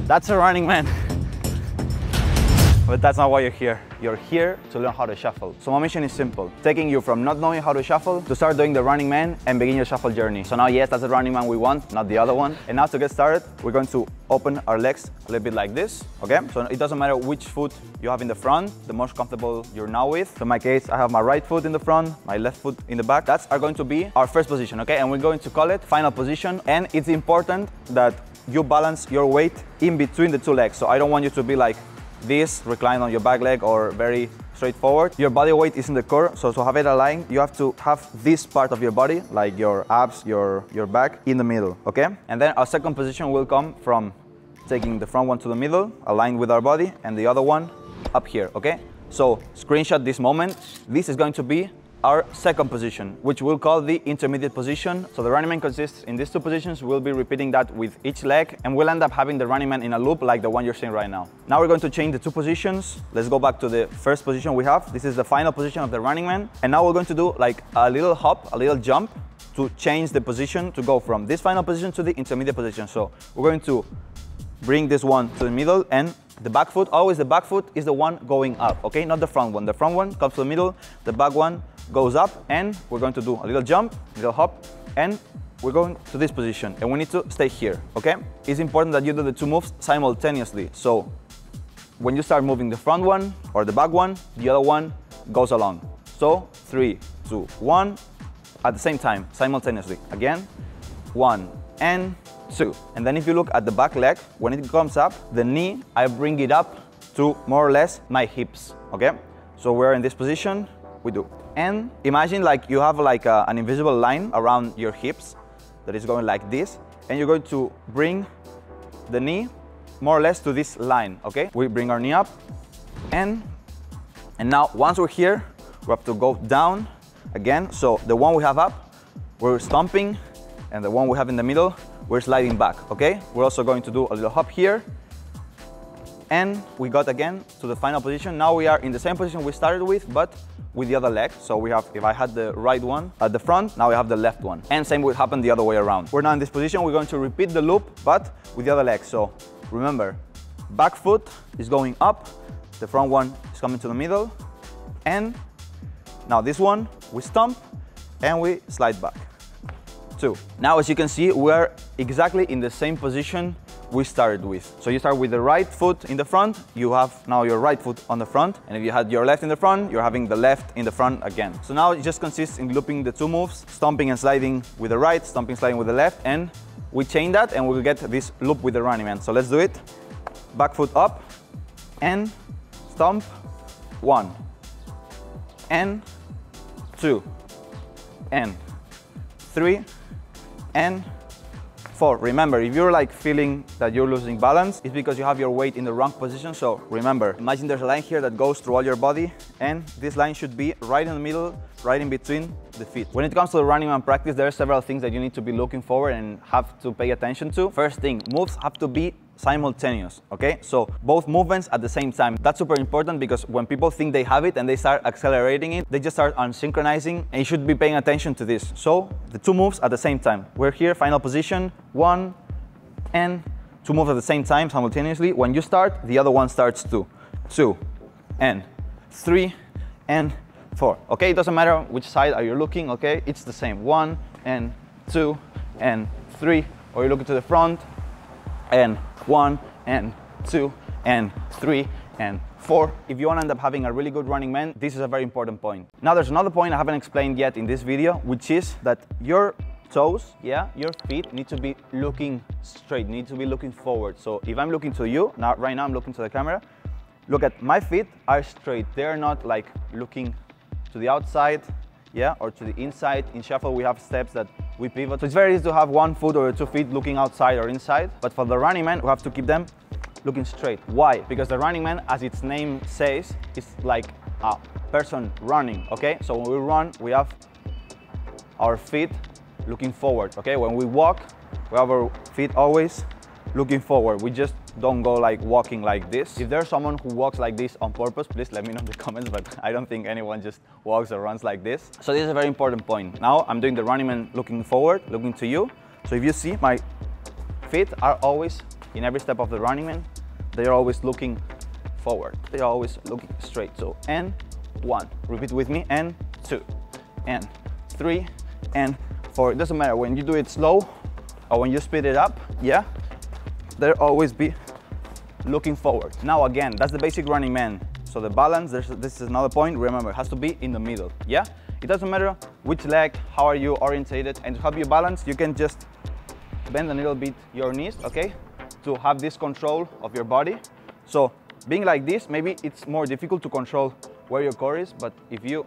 That's a running man. But that's not why you're here. You're here to learn how to shuffle. So my mission is simple, taking you from not knowing how to shuffle to start doing the running man and begin your shuffle journey. So now, yes, that's the running man we want, not the other one. And now to get started, we're going to open our legs a little bit like this, okay? So it doesn't matter which foot you have in the front, the most comfortable you're now with. So in my case, I have my right foot in the front, my left foot in the back. That's going to be our first position, okay? And we're going to call it final position. And it's important that you balance your weight in between the two legs. So I don't want you to be like this, reclined on your back leg or very straightforward. Your body weight is in the core, so to have it aligned, you have to have this part of your body, like your abs, your back, in the middle, okay? And then our second position will come from taking the front one to the middle, aligned with our body, and the other one up here, okay? So screenshot this moment. This is going to be our second position, which we'll call the intermediate position. So the running man consists in these two positions. We'll be repeating that with each leg, and we'll end up having the running man in a loop like the one you're seeing right now. Now we're going to change the two positions. Let's go back to the first position we have. This is the final position of the running man. And now we're going to do like a little hop, a little jump to change the position, to go from this final position to the intermediate position. So we're going to bring this one to the middle, and the back foot, always the back foot is the one going up, okay? Not the front one. The front one comes to the middle, the back one goes up, and we're going to do a little jump, a little hop, and we're going to this position, and we need to stay here, okay? It's important that you do the two moves simultaneously. So when you start moving the front one or the back one, the other one goes along. So 3, 2, 1, at the same time, simultaneously. Again, 1 and 2. And then if you look at the back leg, when it comes up, the knee, I bring it up to more or less my hips, okay? So we're in this position, we do. And imagine like you have like an invisible line around your hips that is going like this, and you're going to bring the knee more or less to this line, okay? We bring our knee up, and now once we're here, we have to go down again. So the one we have up, we're stomping, and the one we have in the middle, we're sliding back, okay? We're also going to do a little hop here, and we got again to the final position. Now we are in the same position we started with, but with the other leg. So we have, if I had the right one at the front, now we have the left one. And same would happen the other way around. We're now in this position, we're going to repeat the loop, but with the other leg. So remember, back foot is going up, the front one is coming to the middle, and now this one, we stomp, and we slide back. 2. Now, as you can see, we're exactly in the same position we started with. So you start with the right foot in the front, you have now your right foot on the front, and if you had your left in the front, you're having the left in the front again. So now it just consists in looping the two moves, stomping and sliding with the right, stomping, sliding with the left, and we chain that and we'll get this loop with the running man. So let's do it. Back foot up, and stomp, 1, and 2, and 3, and 4. Remember, if you're like feeling that you're losing balance, it's because you have your weight in the wrong position. So remember, imagine there's a line here that goes through all your body, and this line should be right in the middle, right in between the feet. When it comes to the running man practice, there are several things that you need to be looking for and have to pay attention to. First thing, moves have to be simultaneous, okay? So both movements at the same time. That's super important, because when people think they have it and they start accelerating it, they just start unsynchronizing, and you should be paying attention to this. So the two moves at the same time. We're here, final position, 1, and 2 moves at the same time simultaneously. When you start, the other one starts too. 2, and 3, and 4. Okay, it doesn't matter which side are you looking, okay? It's the same. 1, and 2, and 3, or you're looking to the front, and 1, and 2, and 3, and 4. If you want to end up having a really good running man, this is a very important point. Now there's another point I haven't explained yet in this video, which is that your toes, yeah, your feet need to be looking straight, need to be looking forward. So if I'm looking to you, now right now I'm looking to the camera, look at my feet are straight. They're not like looking to the outside, yeah, or to the inside. In shuffle we have steps that we pivot, so it's very easy to have one foot or 2 feet looking outside or inside, but for the running man we have to keep them looking straight. Why? Because the running man, as its name says, is like a person running, okay? So when we run, we have our feet looking forward, okay? When we walk, we have our feet always looking forward. We just don't go like walking like this. If there's someone who walks like this on purpose, please let me know in the comments, but I don't think anyone just walks or runs like this. So this is a very important point. Now I'm doing the running man looking forward, looking to you. So if you see, my feet are always, in every step of the running man, they are always looking forward. They are always looking straight. So, and 1, repeat with me, and 2, and 3, and 4. It doesn't matter when you do it slow or when you speed it up, yeah, they'll always be looking forward. Now again, that's the basic running man. So the balance, this is another point, remember, it has to be in the middle, yeah? It doesn't matter which leg, how are you orientated, and to help you balance, you can just bend a little bit your knees, okay? To have this control of your body. So being like this, maybe it's more difficult to control where your core is, but if you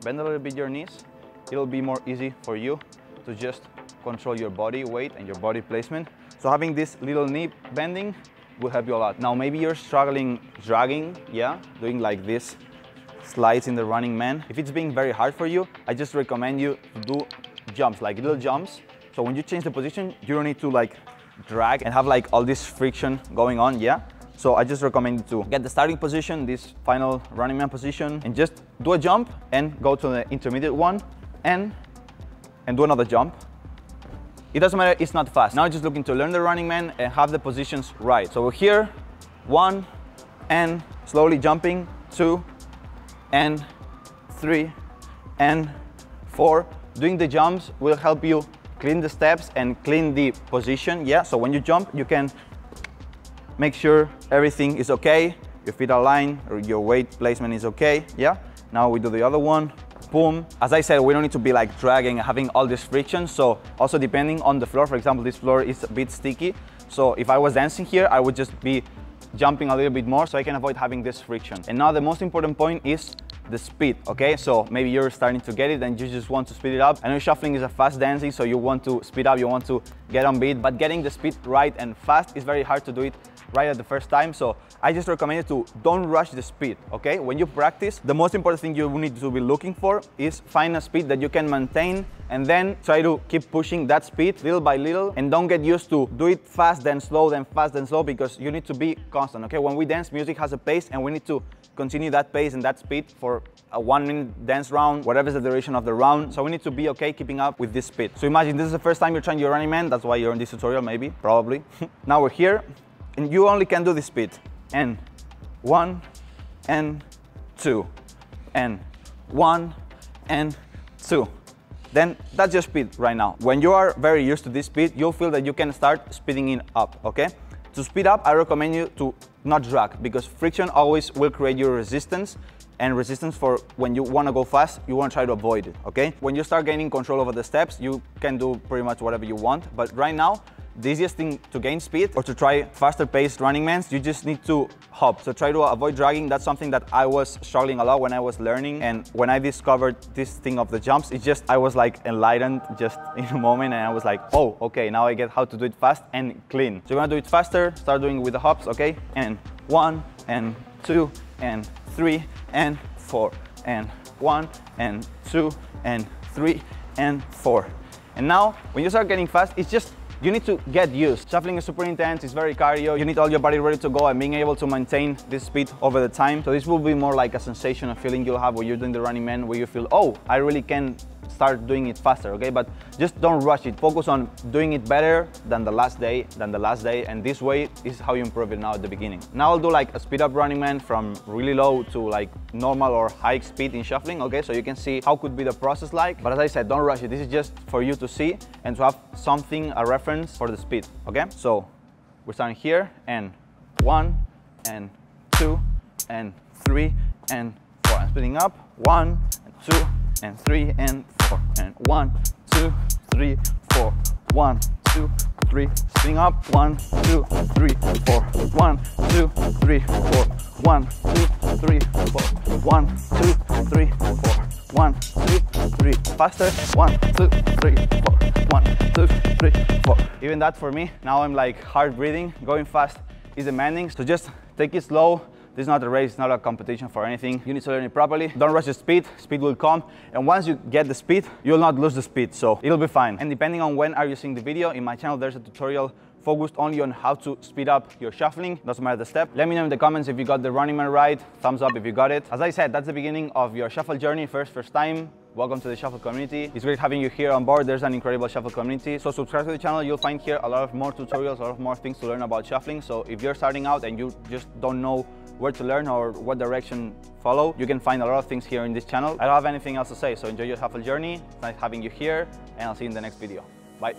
bend a little bit your knees, it'll be more easy for you to just control your body weight and your body placement. So having this little knee bending will help you a lot. Now maybe you're struggling dragging, yeah, doing like this slides in the running man. If it's being very hard for you, I just recommend you to do jumps, like little jumps. So when you change the position, you don't need to like drag and have like all this friction going on, yeah? So I just recommend you to get the starting position, this final running man position, and just do a jump and go to the intermediate one and do another jump. It doesn't matter, it's not fast. Now just looking to learn the running man and have the positions right. So we're here, 1, and slowly jumping, 2, and 3, and 4. Doing the jumps will help you clean the steps and clean the position, yeah? So when you jump, you can make sure everything is okay, your feet are aligned, or your weight placement is okay, yeah? Now we do the other one. Boom. As I said, we don't need to be like dragging, having all this friction. So also depending on the floor, for example, this floor is a bit sticky. So if I was dancing here, I would just be jumping a little bit more so I can avoid having this friction. And now the most important point is the speed, okay? So maybe you're starting to get it and you just want to speed it up. I know shuffling is a fast dancing, so you want to speed up, you want to get on beat, but getting the speed right and fast is very hard to do it right at the first time. So I just recommend you to don't rush the speed, okay? When you practice, the most important thing you need to be looking for is find a speed that you can maintain and then try to keep pushing that speed little by little, and don't get used to do it fast then slow, then fast then slow, because you need to be constant, okay? When we dance, music has a pace and we need to continue that pace and that speed for a 1-minute dance round, whatever is the duration of the round. So we need to be okay keeping up with this speed. So imagine this is the first time you're trying your running man, that's why you're in this tutorial, maybe, probably. Now we're here, and you only can do this speed. And 1, and 2, and 1, and 2. Then that's your speed right now. When you are very used to this speed, you'll feel that you can start speeding it up, okay? To speed up, I recommend you to not drag, because friction always will create your resistance, and resistance for when you want to go fast, you want to try to avoid it, okay? When you start gaining control over the steps, you can do pretty much whatever you want, but right now, the easiest thing to gain speed or to try faster paced running mans, you just need to hop. So try to avoid dragging. That's something that I was struggling a lot when I was learning. And when I discovered this thing of the jumps, it's just, I was like enlightened just in a moment. And I was like, oh, okay, now I get how to do it fast and clean. So you want to do it faster, start doing it with the hops, okay? And 1, and 2, and 3, and 4, and 1, and 2, and 3, and 4. And now, when you start getting fast, it's just, you need to get used. Shuffling is super intense, it's very cardio. You need all your body ready to go and being able to maintain this speed over the time. So this will be more like a sensation, a feeling you'll have when you're doing the running man, where you feel, oh, I really can start doing it faster, okay? But just don't rush it. Focus on doing it better than the last day, and this way is how you improve it now at the beginning. Now I'll do like a speed up running man from really low to like normal or high speed in shuffling, okay? So you can see how could be the process like. But as I said, don't rush it. This is just for you to see and to have something, a reference for the speed, okay? So we're starting here, and 1, and 2, and 3, and 4. I'm speeding up, 1, and 2, and 3, and 4, and 1, 2, 3, 4, 1, 2, 3, speeding up, 1, 2, 3, 4, 1, 2, 3, 4, 1, 2, 3, 4, 1, 2, 3, 4, 1, 2, 3, faster, 1, 2, 3, 4, 1, 2, 3, 4. Even that for me, now I'm like hard breathing, going fast is demanding, so just take it slow. This is not a race, it's not a competition for anything. You need to learn it properly. Don't rush the speed, speed will come. And once you get the speed, you'll not lose the speed, so it'll be fine. And depending on when are you seeing the video, in my channel there's a tutorial focused only on how to speed up your shuffling. Doesn't matter the step. Let me know in the comments if you got the running man right. Thumbs up if you got it. As I said, that's the beginning of your shuffle journey. First time Welcome to the shuffle community. It's great having you here on board. There's an incredible shuffle community. So subscribe to the channel. You'll find here a lot of more tutorials, a lot of more things to learn about shuffling. So if you're starting out and you just don't know where to learn or what direction follow, you can find a lot of things here in this channel. I don't have anything else to say, so enjoy your shuffle journey. It's nice having you here, and I'll see you in the next video. Bye.